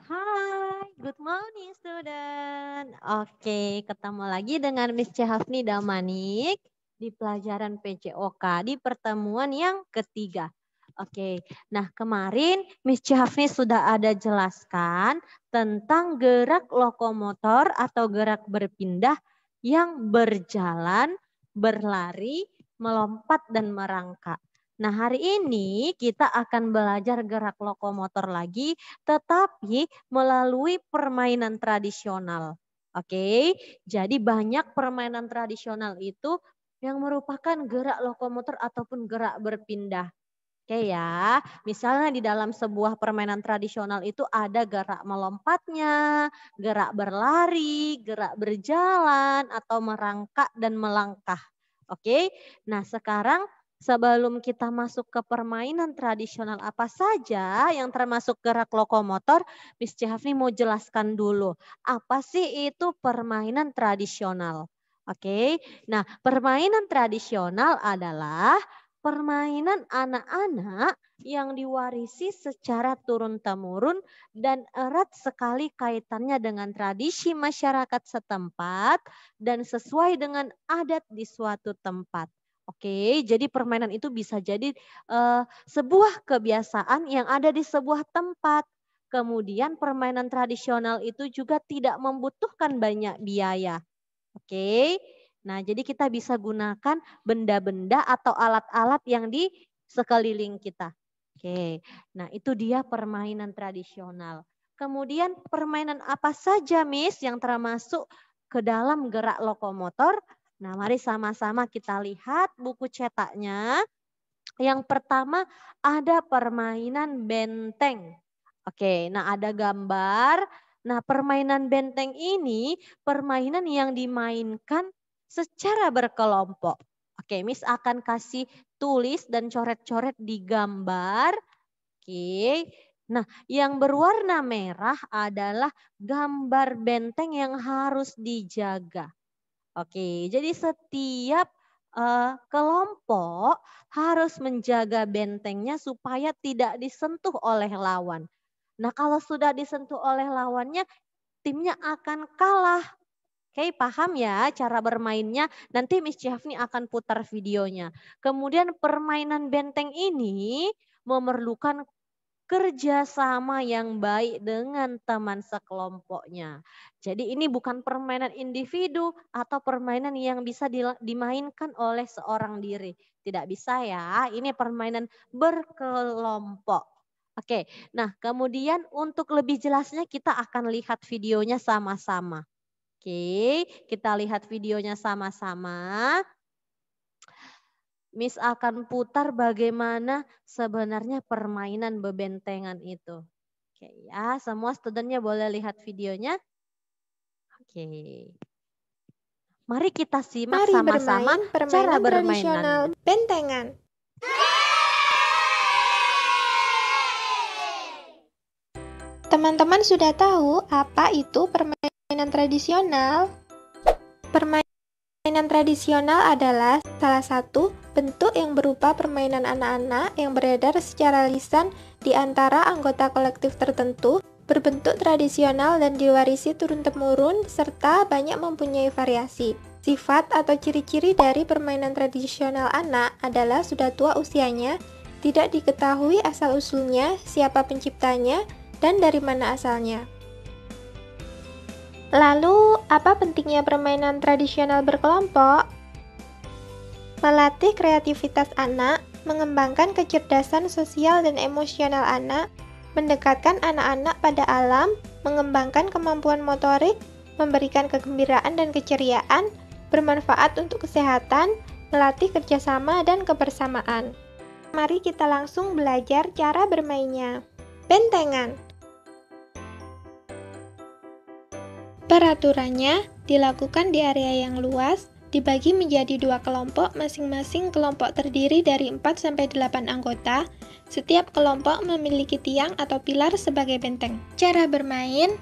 Hai, good morning student. Oke, ketemu lagi dengan Miss Hafni Damanik di pelajaran PJOK di pertemuan yang ketiga. Oke, nah kemarin Miss Hafni sudah ada jelaskan tentang gerak lokomotor atau gerak berpindah yang berjalan, berlari, melompat, dan merangkak. Nah, hari ini kita akan belajar gerak lokomotor lagi, tetapi melalui permainan tradisional. Oke, jadi banyak permainan tradisional itu yang merupakan gerak lokomotor ataupun gerak berpindah. Oke ya, misalnya di dalam sebuah permainan tradisional itu ada gerak melompatnya, gerak berlari, gerak berjalan, atau merangkak dan melangkah. Oke, nah sekarang sebelum kita masuk ke permainan tradisional apa saja yang termasuk gerak lokomotor, Miss Hafni mau jelaskan dulu, apa sih itu permainan tradisional? Oke, nah permainan tradisional adalah permainan anak-anak yang diwarisi secara turun-temurun dan erat sekali kaitannya dengan tradisi masyarakat setempat dan sesuai dengan adat di suatu tempat. Oke, jadi permainan itu bisa jadi sebuah kebiasaan yang ada di sebuah tempat. Kemudian permainan tradisional itu juga tidak membutuhkan banyak biaya. Oke. Nah, jadi kita bisa gunakan benda-benda atau alat-alat yang di sekeliling kita. Oke. Nah, itu dia permainan tradisional. Kemudian permainan apa saja, Miss, yang termasuk ke dalam gerak lokomotor? Nah, mari sama-sama kita lihat buku cetaknya. Yang pertama ada permainan benteng. Oke, nah ada gambar. Nah, permainan benteng ini permainan yang dimainkan secara berkelompok. Oke, Miss akan kasih tulis dan coret-coret di gambar. Oke. Nah, yang berwarna merah adalah gambar benteng yang harus dijaga. Oke, jadi setiap kelompok harus menjaga bentengnya supaya tidak disentuh oleh lawan. Nah, kalau sudah disentuh oleh lawannya, timnya akan kalah. Oke, paham ya cara bermainnya? Nanti Miss Jafni akan putar videonya. Kemudian permainan benteng ini memerlukan kerjasama yang baik dengan teman sekelompoknya. Jadi ini bukan permainan individu atau permainan yang bisa dimainkan oleh seorang diri. Tidak bisa ya, ini permainan berkelompok. Oke, nah kemudian untuk lebih jelasnya kita akan lihat videonya sama-sama. Oke, kita lihat videonya sama-sama. Miss akan putar bagaimana sebenarnya permainan bebentengan itu. Oke ya, semua studentnya boleh lihat videonya. Oke. Mari kita simak Mari sama-sama bermain cara permainan tradisional bermainannya. bentengan. Teman-teman sudah tahu apa itu permainan tradisional? Permainan tradisional adalah salah satu bentuk yang berupa permainan anak-anak yang beredar secara lisan di antara anggota kolektif tertentu, berbentuk tradisional dan diwarisi turun-temurun, serta banyak mempunyai variasi. Sifat atau ciri-ciri dari permainan tradisional anak adalah sudah tua usianya, tidak diketahui asal-usulnya, siapa penciptanya, dan dari mana asalnya. Lalu, apa pentingnya permainan tradisional berkelompok? Melatih kreativitas anak, mengembangkan kecerdasan sosial dan emosional anak, mendekatkan anak-anak pada alam, mengembangkan kemampuan motorik, memberikan kegembiraan dan keceriaan, bermanfaat untuk kesehatan, melatih kerjasama dan kebersamaan. Mari kita langsung belajar cara bermainnya. Bentengan. Peraturannya dilakukan di area yang luas, dibagi menjadi 2 kelompok, masing-masing kelompok terdiri dari 4-8 anggota. Setiap kelompok memiliki tiang atau pilar sebagai benteng. Cara bermain,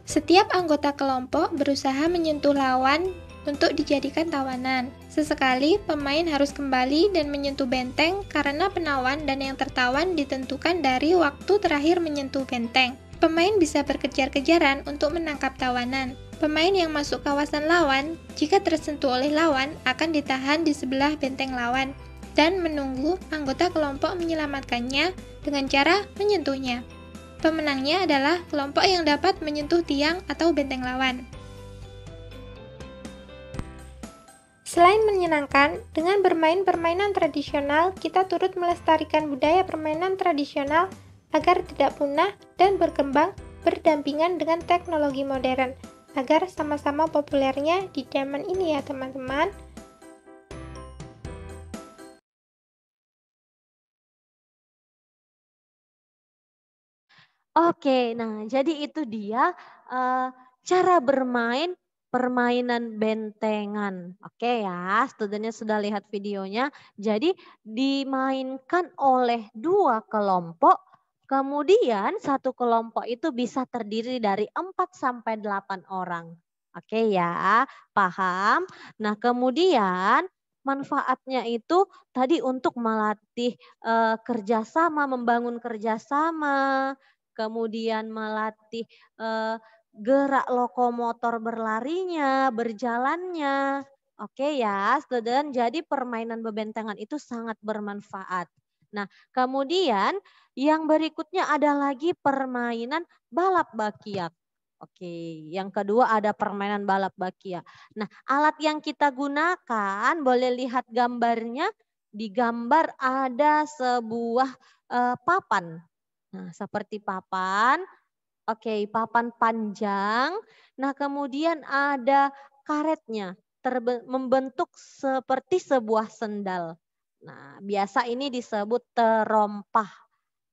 setiap anggota kelompok berusaha menyentuh lawan untuk dijadikan tawanan. Sesekali pemain harus kembali dan menyentuh benteng karena penawan dan yang tertawan ditentukan dari waktu terakhir menyentuh benteng. Pemain bisa berkejar-kejaran untuk menangkap tawanan. Pemain yang masuk kawasan lawan, jika tersentuh oleh lawan, akan ditahan di sebelah benteng lawan dan menunggu anggota kelompok menyelamatkannya dengan cara menyentuhnya. Pemenangnya adalah kelompok yang dapat menyentuh tiang atau benteng lawan. Selain menyenangkan, dengan bermain permainan tradisional, kita turut melestarikan budaya permainan tradisional agar tidak punah dan berkembang berdampingan dengan teknologi modern, agar sama-sama populernya di zaman ini ya teman-teman. Oke, nah jadi itu dia cara bermain permainan bentengan. Oke ya, studentnya sudah lihat videonya. Jadi dimainkan oleh dua kelompok, kemudian satu kelompok itu bisa terdiri dari 4 sampai 8 orang. Oke ya, paham? Nah kemudian manfaatnya itu tadi untuk melatih kerjasama, membangun kerjasama, kemudian melatih gerak lokomotor berlarinya, berjalannya. Oke ya, student. Jadi permainan bebentengan itu sangat bermanfaat. Nah, kemudian yang berikutnya ada lagi permainan balap bakiak. Oke, yang kedua ada permainan balap bakiak. Nah, alat yang kita gunakan, boleh lihat gambarnya. Di gambar ada sebuah papan. Nah, seperti papan. Oke, papan panjang. Nah, kemudian ada karetnya membentuk seperti sebuah sendal. Nah, biasa ini disebut terompah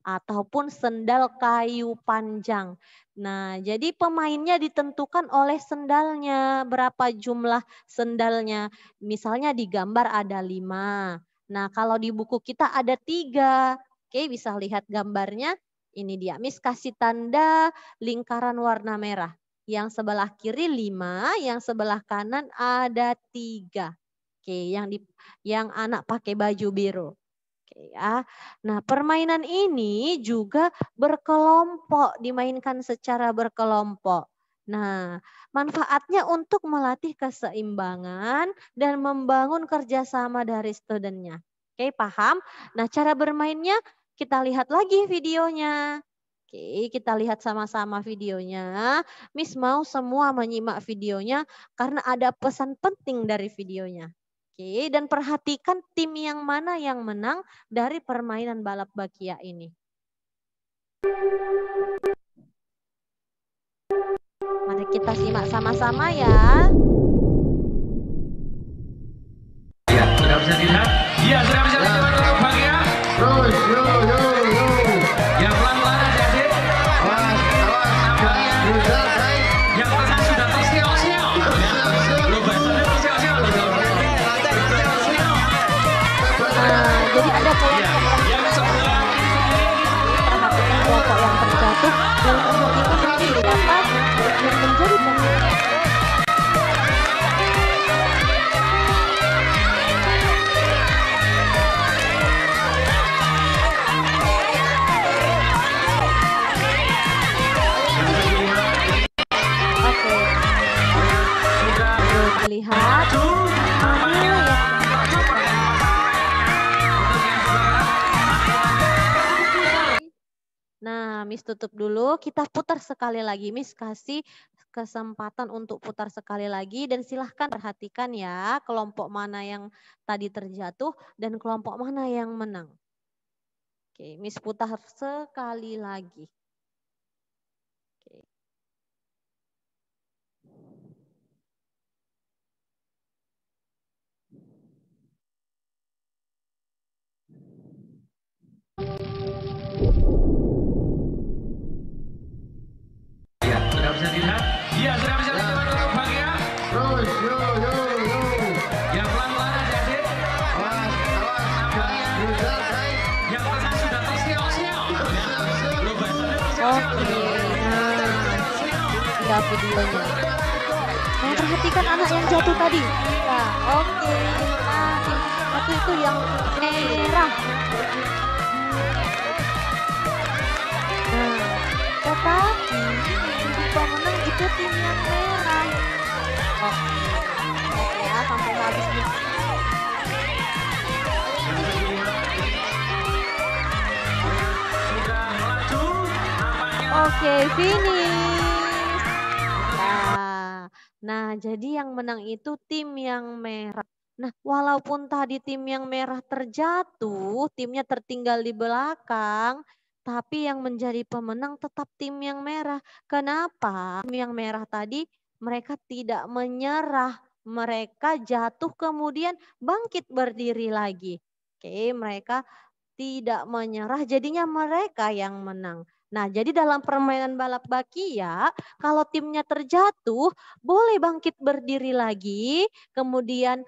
ataupun sendal kayu panjang. Nah, jadi pemainnya ditentukan oleh sendalnya, berapa jumlah sendalnya. Misalnya di gambar ada 5. Nah, kalau di buku kita ada 3. Oke, bisa lihat gambarnya. Ini dia, Miss kasih tanda lingkaran warna merah. Yang sebelah kiri 5, yang sebelah kanan ada 3. Oke, yang anak pakai baju biru. Oke ya. Nah, permainan ini juga berkelompok, dimainkan secara berkelompok. Nah, manfaatnya untuk melatih keseimbangan dan membangun kerjasama dari studentnya. Oke, paham? Nah, cara bermainnya kita lihat lagi videonya. Oke, kita lihat sama-sama videonya. Miss mau semua menyimak videonya karena ada pesan penting dari videonya. Oke, dan perhatikan tim yang mana yang menang dari permainan balap bakia ini. Mari kita simak sama-sama ya. Ya, sudah bisa dilihat? Iya, sudah bisa dilihat balap bakia. Terus, yo. Yang pelan-pelan adik-adik. Awas. Berusaha, baik. Yang tengah sudah tersiok-siok. Lo bahasanya tersiok-siok. Nah, jadi ada Ya, kelompok yang sebelah kiri sendiri. perhatikan kelompok yang terjatuh dan perhatikan nanti siapa yang menjadi pemenang. Oke, Sudah dilihat. maju. Nampaknya Nah, Miss tutup dulu. Kita putar sekali lagi. Miss kasih kesempatan untuk putar sekali lagi. Dan silahkan perhatikan ya kelompok mana yang tadi terjatuh dan kelompok mana yang menang. Oke, Miss putar sekali lagi. Oke. Ya, sudah bisa dilihat? Iya, sudah bisa dilihat balap bakia. Terus, yo. Yang pelan-pelan adik-adik. Awas. Berusaha, baik. Yang tengah sudah tersiok-siok. Lo bahasanya tersiok-siok. Oke, nah, videonya. Nah, perhatikan anak yang jatuh tadi. Ya, oke. Nah, tim satu itu yang merah. Nah, total tim yang merah. Oke, lihat ya sampai habis nih. Yang kedua sudah melaju, nampaknya Oke, finish. Nah, jadi yang menang itu tim yang merah. Nah, walaupun tadi tim yang merah terjatuh, timnya tertinggal di belakang, tapi yang menjadi pemenang tetap tim yang merah. Kenapa? Tim yang merah tadi mereka tidak menyerah. Mereka jatuh kemudian bangkit berdiri lagi. Oke, mereka tidak menyerah, jadinya mereka yang menang. Nah, jadi dalam permainan balap bakia, kalau timnya terjatuh, boleh bangkit berdiri lagi, kemudian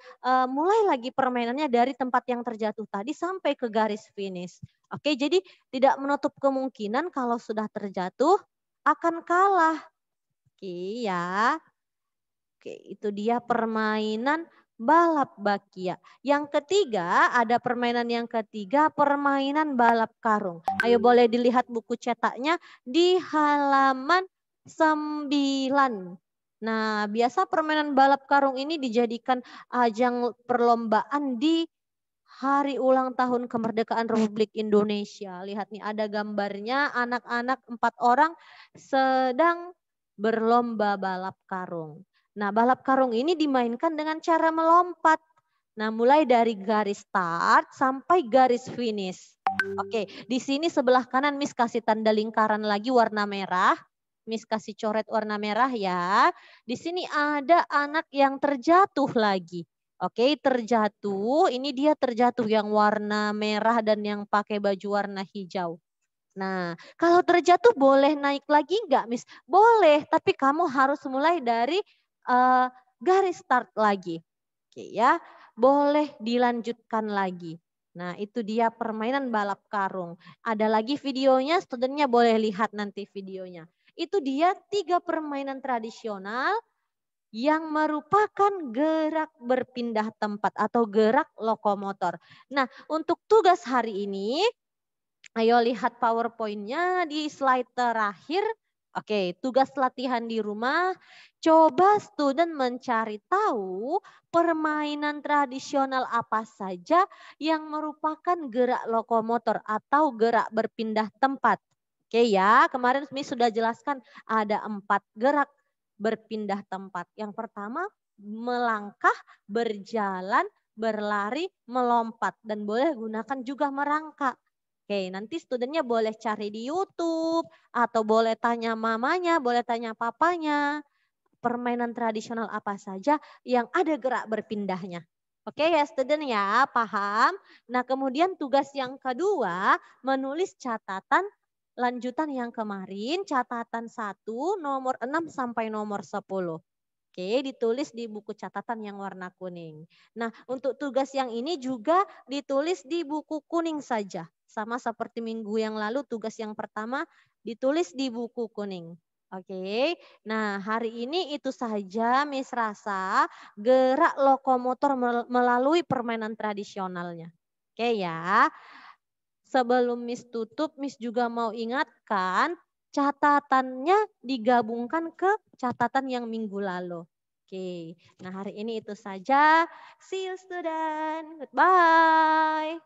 mulai lagi permainannya dari tempat yang terjatuh tadi sampai ke garis finish. Oke, jadi tidak menutup kemungkinan kalau sudah terjatuh akan kalah. Oke ya. Oke, itu dia permainan balap bakia. Yang ketiga, ada permainan yang ketiga, permainan balap karung. Ayo boleh dilihat buku cetaknya di halaman 9. Nah, biasa permainan balap karung ini dijadikan ajang perlombaan di hari ulang tahun kemerdekaan Republik Indonesia. Lihat nih ada gambarnya anak-anak 4 orang sedang berlomba balap karung. Nah, balap karung ini dimainkan dengan cara melompat. Nah, mulai dari garis start sampai garis finish. Oke, di sini sebelah kanan Miss kasih tanda lingkaran lagi warna merah. Miss kasih coret warna merah ya. Di sini ada anak yang terjatuh lagi. Oke, terjatuh. Ini dia terjatuh yang warna merah dan yang pakai baju warna hijau. Nah, kalau terjatuh boleh naik lagi enggak, Miss? Boleh, tapi kamu harus mulai dari garis start lagi. Oke ya, boleh dilanjutkan lagi. Nah, itu dia permainan balap karung. Ada lagi videonya, studentnya boleh lihat nanti videonya. Itu dia 3 permainan tradisional yang merupakan gerak berpindah tempat atau gerak lokomotor. Nah, untuk tugas hari ini, ayo lihat PowerPoint-nya di slide terakhir. Oke, tugas latihan di rumah. Coba student mencari tahu permainan tradisional apa saja yang merupakan gerak lokomotor atau gerak berpindah tempat. Oke ya, kemarin Miss sudah jelaskan ada 4 gerak berpindah tempat. Yang pertama melangkah, berjalan, berlari, melompat. Dan boleh gunakan juga merangkak. Oke, nanti studentnya boleh cari di YouTube atau boleh tanya mamanya, boleh tanya papanya. Permainan tradisional apa saja yang ada gerak berpindahnya. Oke ya student ya, paham? Nah kemudian tugas yang kedua, menulis catatan lanjutan yang kemarin, catatan 1 nomor 6 sampai nomor 10. Oke, ditulis di buku catatan yang warna kuning. Nah, untuk tugas yang ini juga ditulis di buku kuning saja. Sama seperti minggu yang lalu, tugas yang pertama ditulis di buku kuning. Oke, nah hari ini itu saja Miss rasa gerak lokomotor melalui permainan tradisionalnya. Oke ya, sebelum Miss tutup, Miss juga mau ingatkan catatannya digabungkan ke catatan yang minggu lalu. Oke, nah hari ini itu saja. See you student. Goodbye.